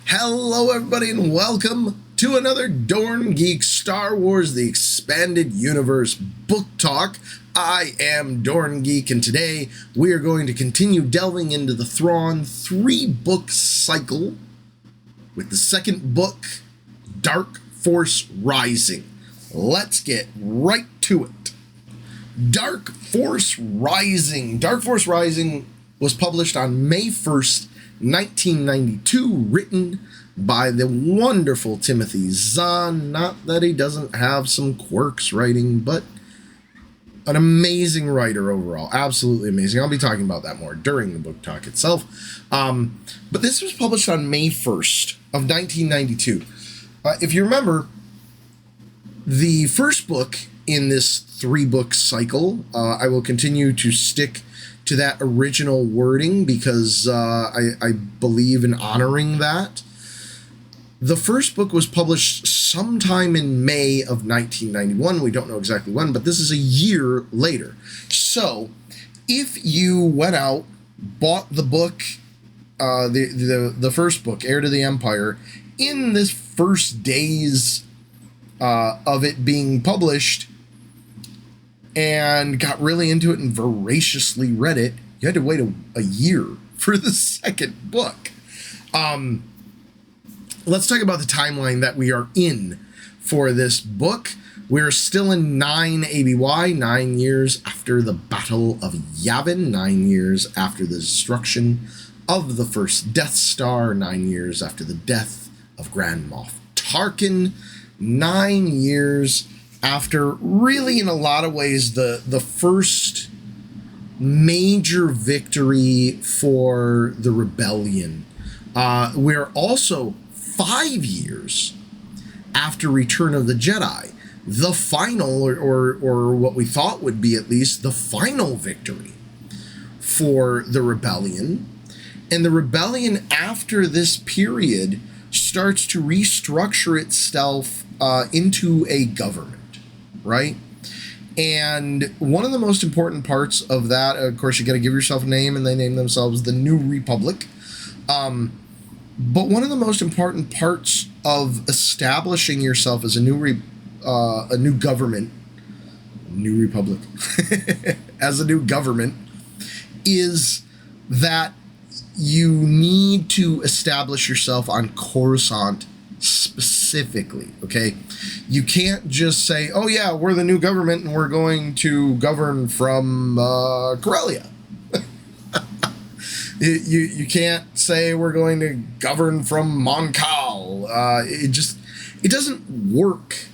Hello, everybody, and welcome to another Dorn Geek Star Wars The Expanded Universe book talk. I am Dorn Geek, and today we are going to continue delving into the Thrawn 3-book cycle with the second book, Dark Force Rising. Let's get right to it. Dark Force Rising. Dark Force Rising was published on May 1st, 1992, written by the wonderful Timothy Zahn. Not that he doesn't have some quirks writing, but an amazing writer overall. Absolutely amazing. I'll be talking about that more during the book talk itself. But this was published on May 1st of 1992. If you remember, the first book in this 3-book cycle, I will continue to stick to that original wording because I believe in honoring that. The first book was published sometime in May of 1991. We don't know exactly when, but this is a year later. So if you went out, bought the book, the first book, Heir to the Empire, in this first days of it being published, and got really into it and voraciously read it, you had to wait a year for the second book. Let's talk about the timeline that we are in for this book. We're still in 9 ABY, 9 years after the Battle of Yavin, 9 years after the destruction of the first Death Star, 9 years after the death of Grand Moff Tarkin, 9 years after, really in a lot of ways, the first major victory for the rebellion. We're also 5 years after Return of the Jedi, the final, or what we thought would be at least the final victory for the rebellion. And the rebellion after this period starts to restructure itself into a government. Right? And one of the most important parts of that, of course, you got to give yourself a name, and they name themselves the New Republic. But one of the most important parts of establishing yourself as a new government, New Republic, as a new government, is that you need to establish yourself on Coruscant specifically, okay? You can't just say, oh yeah, we're the new government and we're going to govern from Corellia. You can't say we're going to govern from Mon Cal. It doesn't work,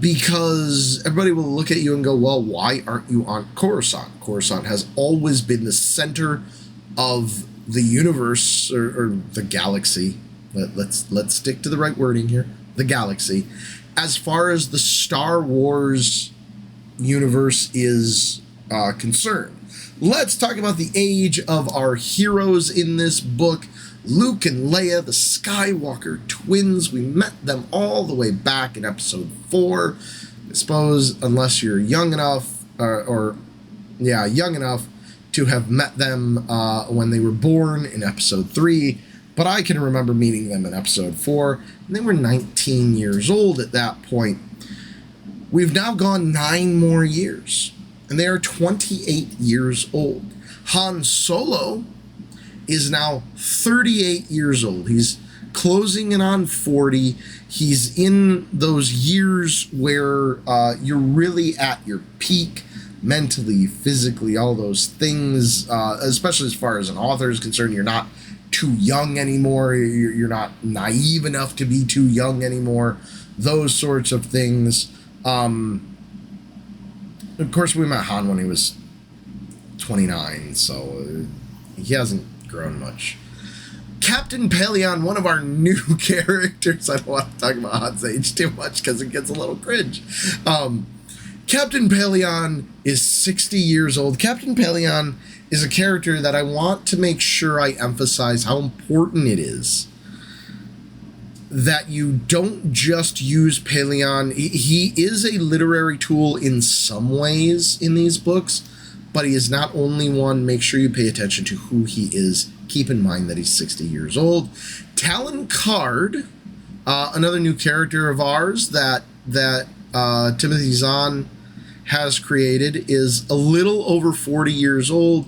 because everybody will look at you and go, well, why aren't you on Coruscant? Coruscant has always been the center of the universe, or the galaxy. Let's stick to the right wording here. The galaxy. As far as the Star Wars universe is concerned. Let's talk about the age of our heroes in this book. Luke and Leia, the Skywalker twins. We met them all the way back in episode 4. I suppose, unless you're young enough, young enough to have met them when they were born in episode 3. But I can remember meeting them in episode 4, and they were 19 years old at that point. We've now gone 9 more years, and they are 28 years old. Han Solo is now 38 years old. He's closing in on 40. He's in those years where you're really at your peak, mentally, physically, all those things, especially as far as an author is concerned. You're not too young anymore. You're not naive enough to be too young anymore. Those sorts of things. Of course, we met Han when he was 29, so he hasn't grown much. Captain Pelion, one of our new characters. I don't want to talk about Han's age too much because it gets a little cringe. Captain Pelion is 60 years old. Captain Pelion is a character that I want to make sure I emphasize how important it is that you don't just use Pelion. He is a literary tool in some ways in these books, but he is not only one. Make sure you pay attention to who he is Keep in mind that he's 60 years old. Talon Card, another new character of ours that Timothy Zahn has created, is a little over 40 years old.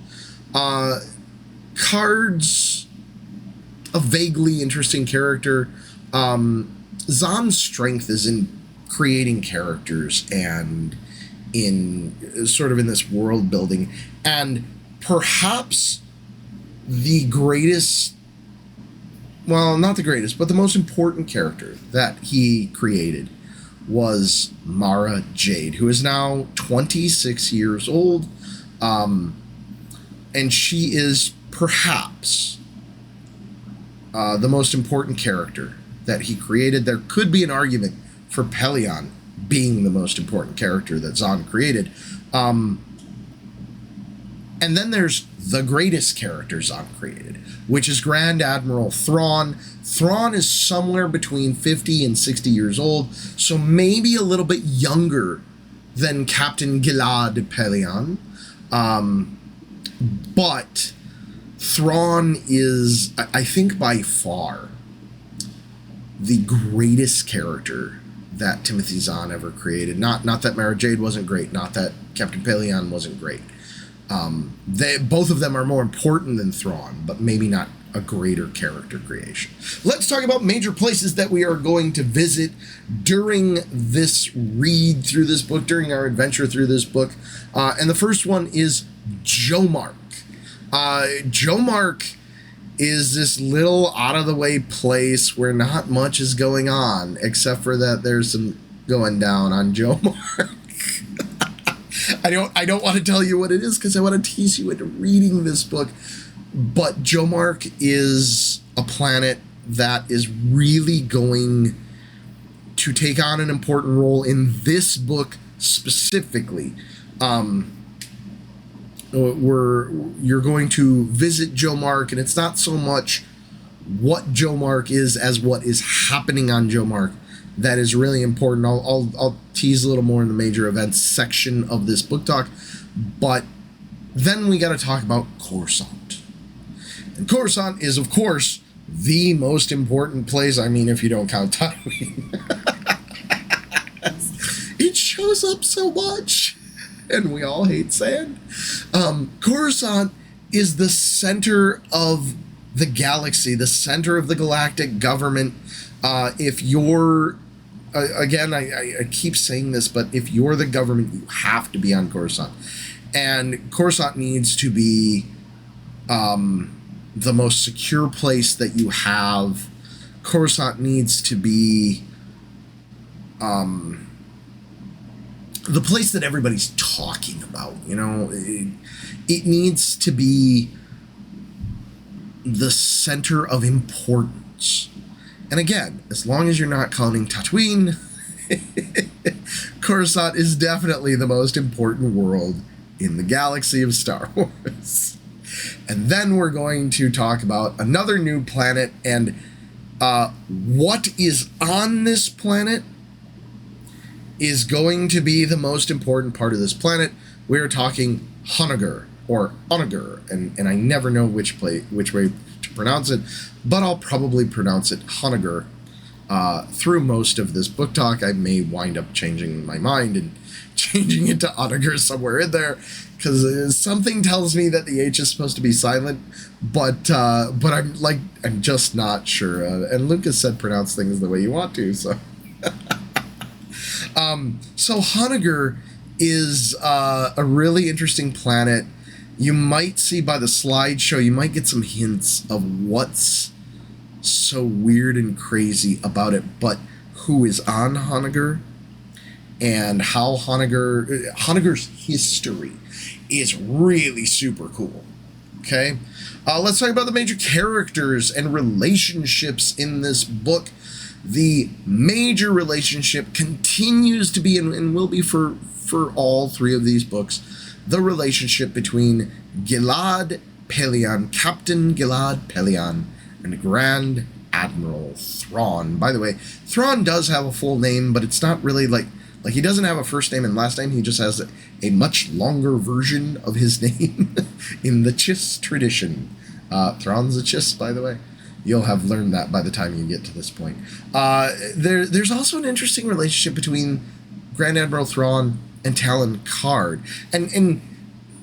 Card's a vaguely interesting character. Zahn's strength is in creating characters and in sort of in this world building, and perhaps the greatest, well, not the greatest, but the most important character that he created was Mara Jade, who is now 26 years old, and she is perhaps the most important character that he created. There could be an argument for Pellaeon being the most important character that Zahn created. And then there's the greatest character Zahn created, which is Grand Admiral Thrawn. Thrawn is somewhere between 50 and 60 years old, so maybe a little bit younger than Captain Gilad Pellaeon. But Thrawn is, I think, by far the greatest character that Timothy Zahn ever created. Not that Mara Jade wasn't great, not that Captain Pellaeon wasn't great. Both of them are more important than Thrawn, but maybe not a greater character creation. Let's talk about major places that we are going to visit during this read through this book, during our adventure through this book. And the first one is Jomark. Jomark is this little out-of-the-way place where not much is going on, except for that there's some going down on Jomark. I don't want to tell you what it is because I want to tease you into reading this book. But Jomark is a planet that is really going to take on an important role in this book specifically. You're going to visit Jomark, and it's not so much what Jomark is as what is happening on Jomark that is really important. I'll tease a little more in the major events section of this book talk, but then we got to talk about Coruscant. And Coruscant is, of course, the most important place. I mean, if you don't count Tatooine. It shows up so much, and we all hate sand. Coruscant is the center of the galaxy, the center of the galactic government. If you're, again, I keep saying this, but if you're the government, you have to be on Coruscant. And Coruscant needs to be the most secure place that you have. Coruscant needs to be the place that everybody's talking about. You know, it needs to be the center of importance. And again, as long as you're not counting Tatooine, Coruscant is definitely the most important world in the galaxy of Star Wars. And then we're going to talk about another new planet, and what is on this planet is going to be the most important part of this planet. We're talking Honoghr, or Honoghr, and I never know which way to pronounce it, but I'll probably pronounce it Honoghr through most of this book talk. I may wind up changing my mind and changing it to Honoghr somewhere in there, because something tells me that the H is supposed to be silent, but I'm just not sure. And Lucas said pronounce things the way you want to, so. So Honoghr is a really interesting planet. You might see by the slideshow, you might get some hints of what's so weird and crazy about it, but who is on Honoghr and how Honogr's history is really super cool. Okay, let's talk about the major characters and relationships in this book. The major relationship continues to be, and will be for all three of these books, the relationship between Gilad Pellaeon, Captain Gilad Pellaeon, and Grand Admiral Thrawn. By the way, Thrawn does have a full name, but it's not really like he doesn't have a first name and last name. He just has a much longer version of his name in the Chiss tradition. Thrawn's a chiss, by the way. You'll have learned that by the time you get to this point. There's also an interesting relationship between Grand Admiral Thrawn and Talon Card. And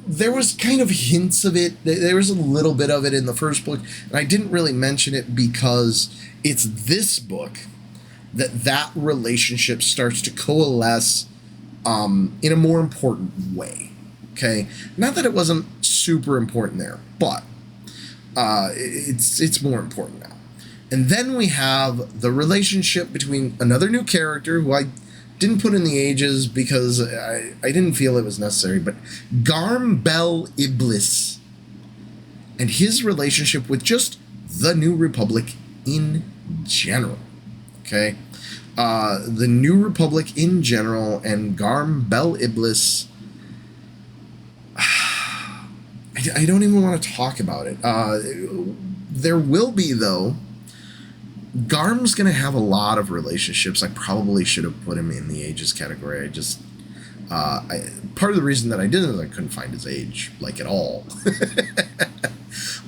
there was kind of hints of it. There was a little bit of it in the first book. And I didn't really mention it because it's this book that relationship starts to coalesce in a more important way. Okay? Not that it wasn't super important there, but it's more important now. And then we have the relationship between another new character who I didn't put in the ages because I didn't feel it was necessary, but Garm Bel Iblis and his relationship with just the New Republic in general. Okay? The New Republic in general and Garm Bel Iblis, I don't even want to talk about it. There will be, though. Garm's going to have a lot of relationships. I probably should have put him in the ages category. Part of the reason that I didn't is I couldn't find his age, like, at all.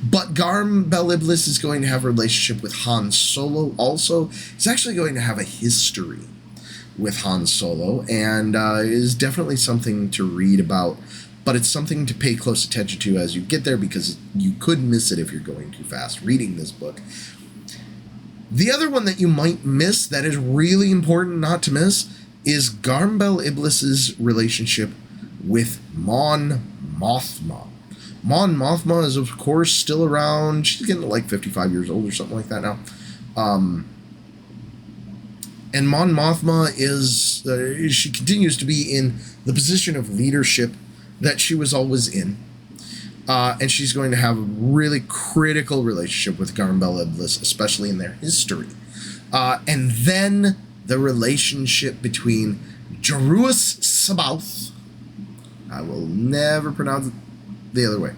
But Garm Bel Iblis is going to have a relationship with Han Solo also. He's actually going to have a history with Han Solo, and is definitely something to read about. But it's something to pay close attention to as you get there, because you could miss it if you're going too fast reading this book. The other one that you might miss that is really important not to miss is Garm Bel Iblis's relationship with Mon Mothma. Mon Mothma is, of course, still around. She's getting like 55 years old or something like that now. And Mon Mothma is, she continues to be in the position of leadership that she was always in. And she's going to have a really critical relationship with Garm Bel Iblis, especially in their history. And then the relationship between Jeruus Sabaoth. I will never pronounce it the other way.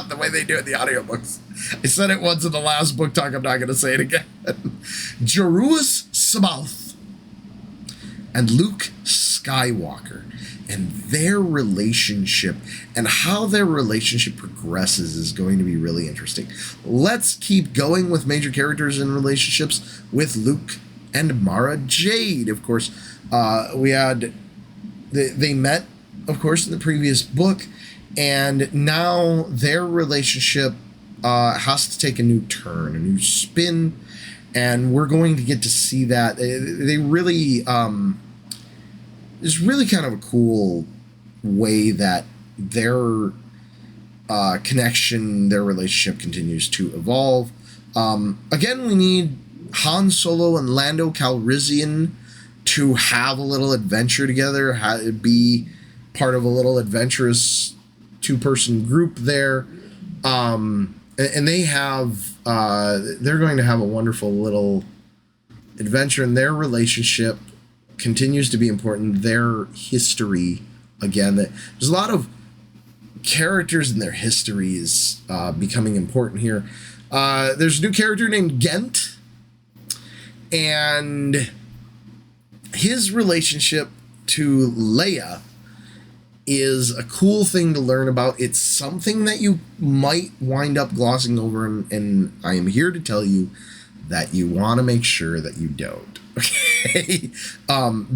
The way they do it in the audiobooks. I said it once in the last book talk, I'm not going to say it again. Jeruus Sabaoth and Luke Skywalker, and their relationship and how their relationship progresses is going to be really interesting. Let's keep going with major characters and relationships with Luke and Mara Jade. Of course, they met, of course, in the previous book, and now their relationship has to take a new turn, a new spin, and we're going to get to see that. They really... It's really kind of a cool way that their connection, their relationship continues to evolve. Again, we need Han Solo and Lando Calrissian to have a little adventure together, be part of a little adventurous two-person group there. And they have, they're going to have a wonderful little adventure, in their relationship continues to be important. Their history, again, there's a lot of characters in their histories becoming important here. There's a new character named Ghent, and his relationship to Leia is a cool thing to learn about. It's something that you might wind up glossing over, and I am here to tell you that you want to make sure that you don't. Okay?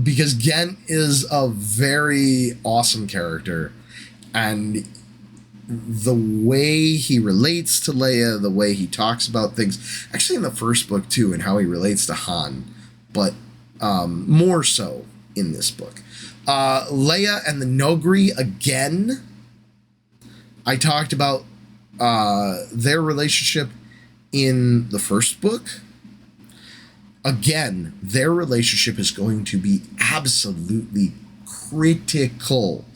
Because Ghent is a very awesome character, and the way he relates to Leia, the way he talks about things, actually in the first book too, and how he relates to Han, but more so in this book. Leia and the Nogri, again, I talked about their relationship in the first book. Again, their relationship is going to be absolutely critical.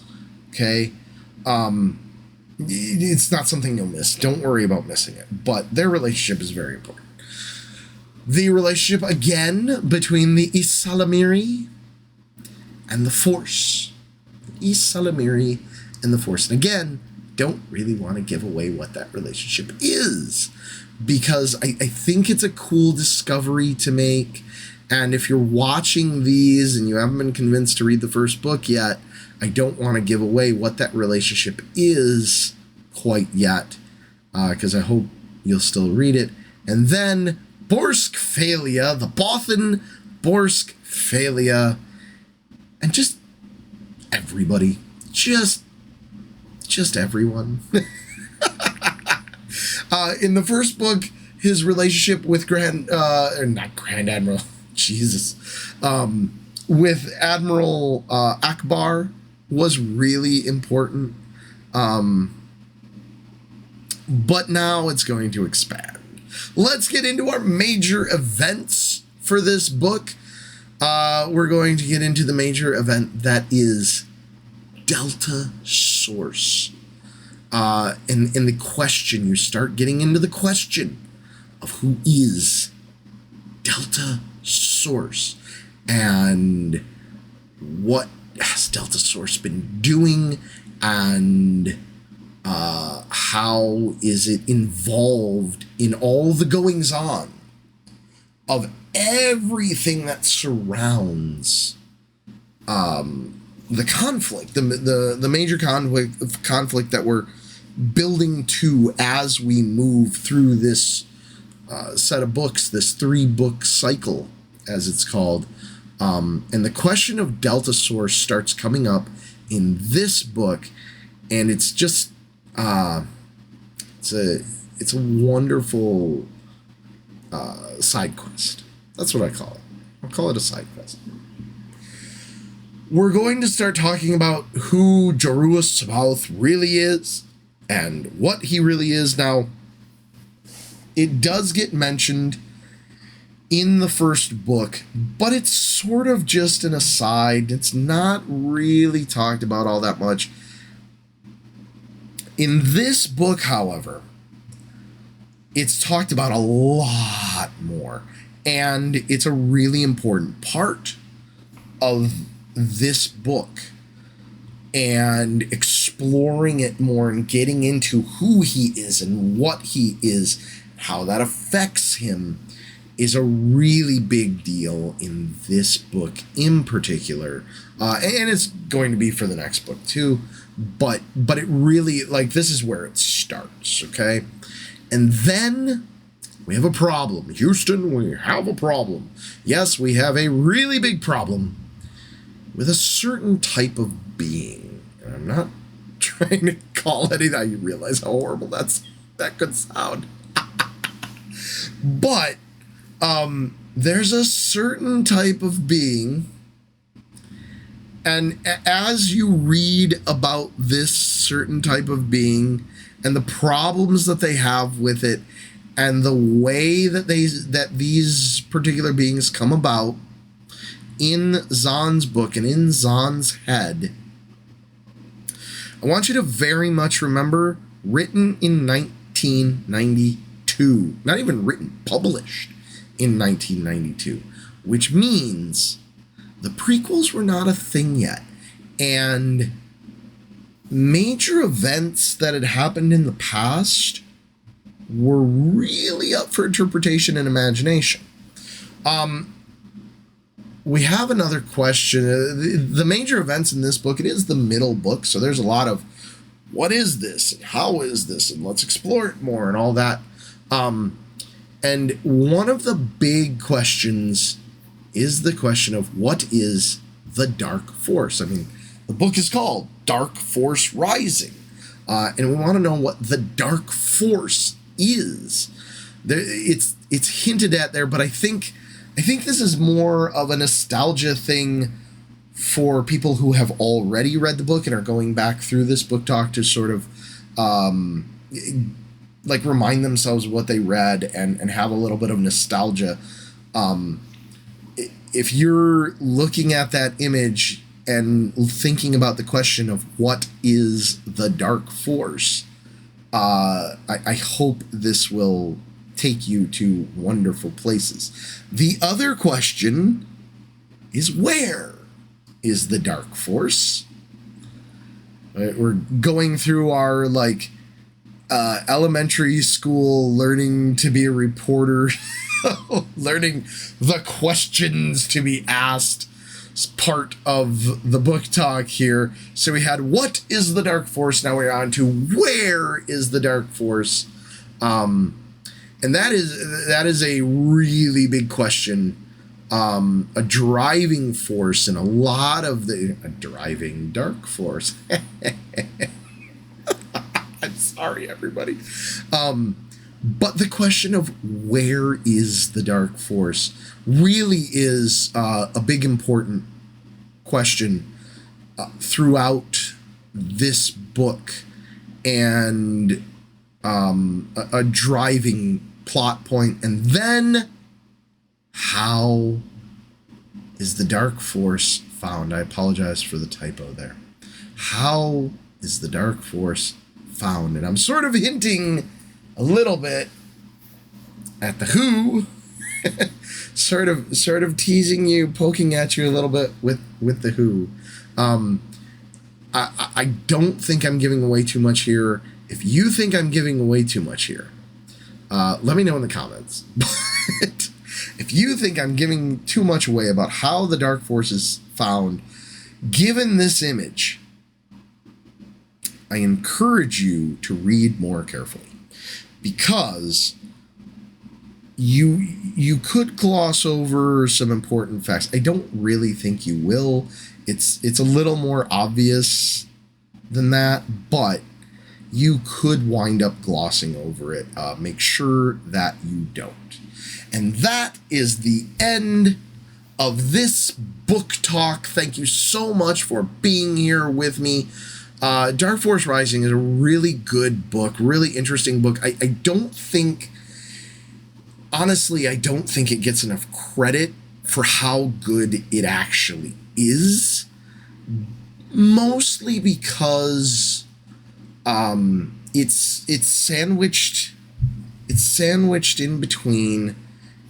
Okay? It's not something you'll miss. Don't worry about missing it. But their relationship is very important. The relationship, again, between the Ysalamiri and the Force. Ysalamiri and the Force. And again, don't really want to give away what that relationship is, because I think it's a cool discovery to make. And if you're watching these and you haven't been convinced to read the first book yet, I don't want to give away what that relationship is quite yet. because I hope you'll still read it. And then Borsk Phalia, the Bothan Borsk Phalia, and just everybody, just everyone. In the first book, his relationship with not Grand Admiral, Jesus, with Admiral Akbar was really important. But now it's going to expand. Let's get into our major events for this book. We're going to get into the major event that is Delta Source. In the question, you start getting into the question of who is Delta Source and what has Delta Source been doing, and how is it involved in all the goings on of everything that surrounds the conflict, the major conflict that we're building to as we move through this set of books, this 3-book cycle, as it's called. And the question of Delta Source starts coming up in this book, and it's just it's a wonderful side quest. That's what I call it. I'll call it a side quest. We're going to start talking about who Jorus Sabaoth really is and what he really is. Now, it does get mentioned in the first book, but it's sort of just an aside. It's not really talked about all that much. In this book, however, it's talked about a lot more, and it's a really important part of this book, and exploring it more and getting into who he is and what he is, how that affects him, is a really big deal in this book in particular, and it's going to be for the next book too. But it really, like, this is where it starts, okay? And then we have a problem. Houston, we have a problem. Yes, we have a really big problem with a certain type of being. And I'm not trying to call anything. I realize how horrible that could sound. But there's a certain type of being, and as you read about this certain type of being and the problems that they have with it and the way that these particular beings come about in Zahn's book and in Zahn's head, I want you to very much remember, written in 1992, not even written, published in 1992, which means the prequels were not a thing yet, and major events that had happened in the past were really up for interpretation and imagination. We have another question. The major events in this book, it is the middle book, so there's a lot of what is this and how is this and let's explore it more and all that. And one of the big questions is the question of what is the Dark Force. I mean, the book is called Dark Force Rising, and we want to know what the Dark Force is. It's hinted at there, but I think this is more of a nostalgia thing for people who have already read the book and are going back through this book talk to sort of like remind themselves of what they read and have a little bit of nostalgia. If you're looking at that image and thinking about the question of what is the Dark Force, I hope this will take you to wonderful places. The other question is, where is the Dark Force? We're going through our elementary school learning to be a reporter, learning the questions to be asked part of the book talk here. So we had what is the Dark Force, now we're on to where is the Dark Force. And that is a really big question. A driving force in a lot of a driving dark force. I'm sorry, everybody. But the question of where is the dark force really is a big important question throughout this book, and a driving plot point. And then, how is the dark force found? I apologize for the typo there. How is the dark force found? And I'm sort of hinting a little bit at the who, sort of teasing you, poking at you a little bit with the who. I don't think I'm giving away too much here. If you think I'm giving away too much here, let me know in the comments. But if you think I'm giving too much away about how the dark force is found, given this image, I encourage you to read more carefully, because you could gloss over some important facts. I don't really think you will. It's a little more obvious than that, but you could wind up glossing over it. Make sure that you don't. And that is the end of this book talk. Thank you so much for being here with me. Dark Force Rising is a really good book, really interesting book. I don't think, honestly, I don't think it gets enough credit for how good it actually is. Mostly because it's sandwiched in between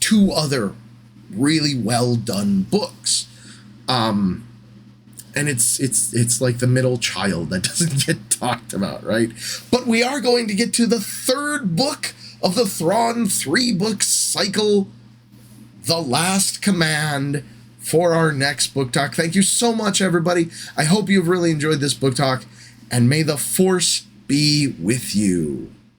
two other really well done books. And it's like the middle child that doesn't get talked about, right? But we are going to get to the third book of the Thrawn 3-book cycle, The Last Command, for our next book talk. Thank you so much, everybody. I hope you've really enjoyed this book talk, and may the Force be with you.